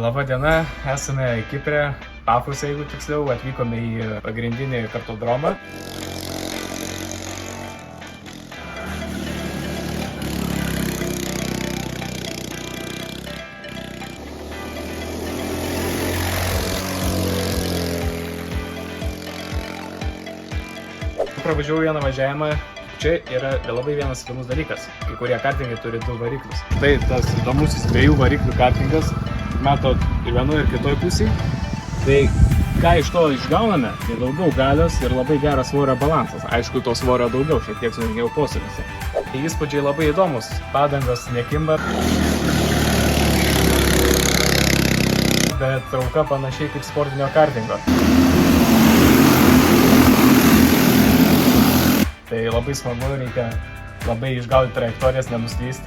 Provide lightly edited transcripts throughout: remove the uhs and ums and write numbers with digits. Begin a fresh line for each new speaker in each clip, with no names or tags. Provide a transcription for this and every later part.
Labą dieną, esame Kipre, Pafose, jeigu tiksliau, atvykome į pagrindinį kartodromą. Pravažiavau vieną važiavimą. Čia yra labai vienas įdomus dalykas. Kai kurie kartingai turi 2 variklius. Tai tas įdomusis 2 variklių kartingas. Matot ir vienoje ir kitoje pusėje. Tai ką iš to išgauname, tai daugiau galios ir labai geras svorio balansas. Aišku, to svorio daugiau, šiek tiek sudėtingiau posūkiuose. Tai įspūdžiai labai įdomus. Padangos nekimba. Bet trauka panašiai kaip sportinio kartingo. Tai labai smagu, reikia labai išgauti trajektorijas, nenuslysti.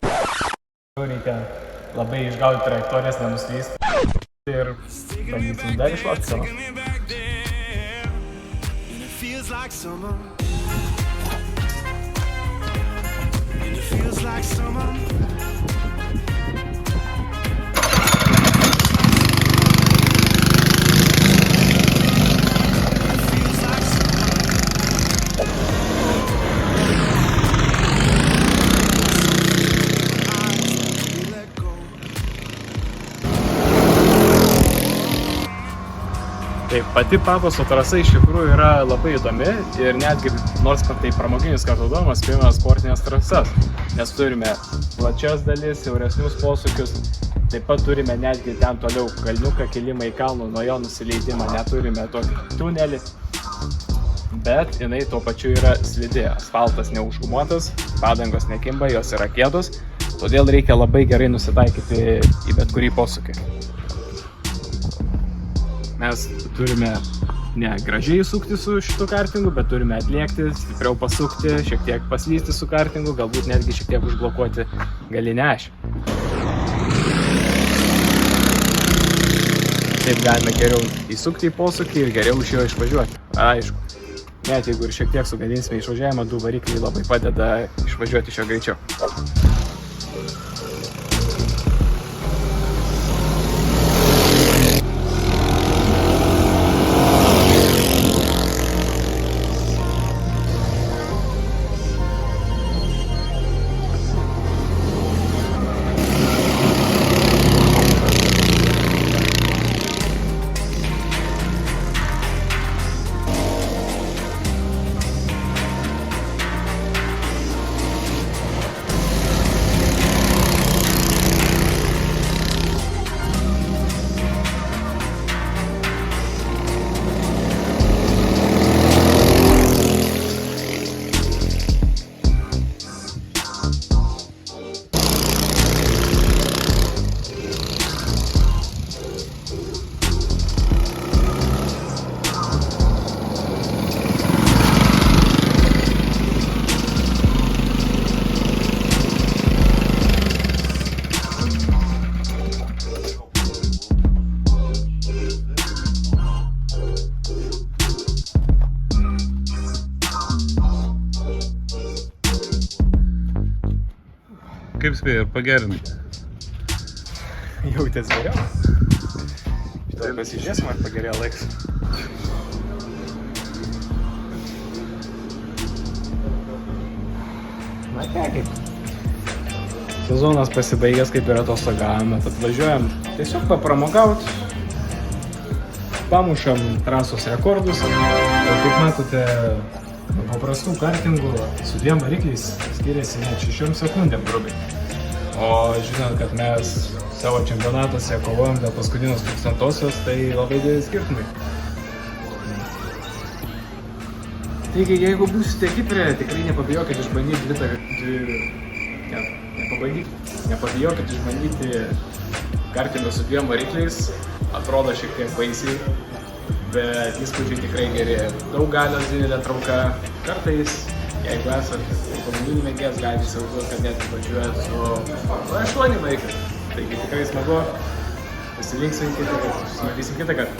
Ir bandysim dar išlaužti savo. Taip, pati Pafoso trasa iš tikrųjų yra labai įdomi ir netgi, nors tai pramoginis kartodromas, priima sportinės trasas, nes turime plačias dalis, siauresnius posūkius, taip pat turime netgi ten toliau kalniuką, kilimą į kalnų, nuo jo nusileidimą, neturime tokį tunelį, bet jinai tuo pačiu yra slidi, asfaltas neužgumuotas, padangos nekimba, jos yra kietos, todėl reikia labai gerai nusitaikyti į bet kurį posūkį. Mes turime ne gražiai sukti su šitu kartingu, bet turime atliekti, stipriau pasukti, šiek tiek paslysti su kartingu, galbūt netgi šiek tiek užblokuoti galinę ašį. Taip galime geriau įsukti į posūkį ir geriau iš jo išvažiuoti. Aišku, net jeigu ir šiek tiek sugadinsime išvažiavimą, 2 varikliai labai padeda išvažiuoti iš jo greičiau.
Kaip spėjai, ar pagerinti?
Jautės geriau. Šitoj pasižiūrėsim, ar pagerėjo laikas. Na kaip. Sezonas pasibaigęs, kaip ir atostogavome, tad važiuojam tiesiog papramogauti. Pamušam trasos rekordus. Ir kaip matote, paprastų kartingų su 2 varikliais skiriasi net 6 sekundėm grubiai. O žinant, kad mes savo čempionatuose kovojam dėl paskutinės 1000-osios, tai labai dideli skirtumai. Taigi, jeigu būsite Kipre, tikrai nepabijokite išbandyti kartingą su 2 varikliais. Atrodo šiek tiek baisiai, bet įspūdžiai tikrai geri. Daug galios, didelė trauka. Kartais, jeigu esate automobilių mėgėjas, galite įsivaizduoti, kad net važiuojat su 8 varikliais. Taigi tikrai smagu. Pasilinksim kitą kartą. Susimatysim kitą kartą.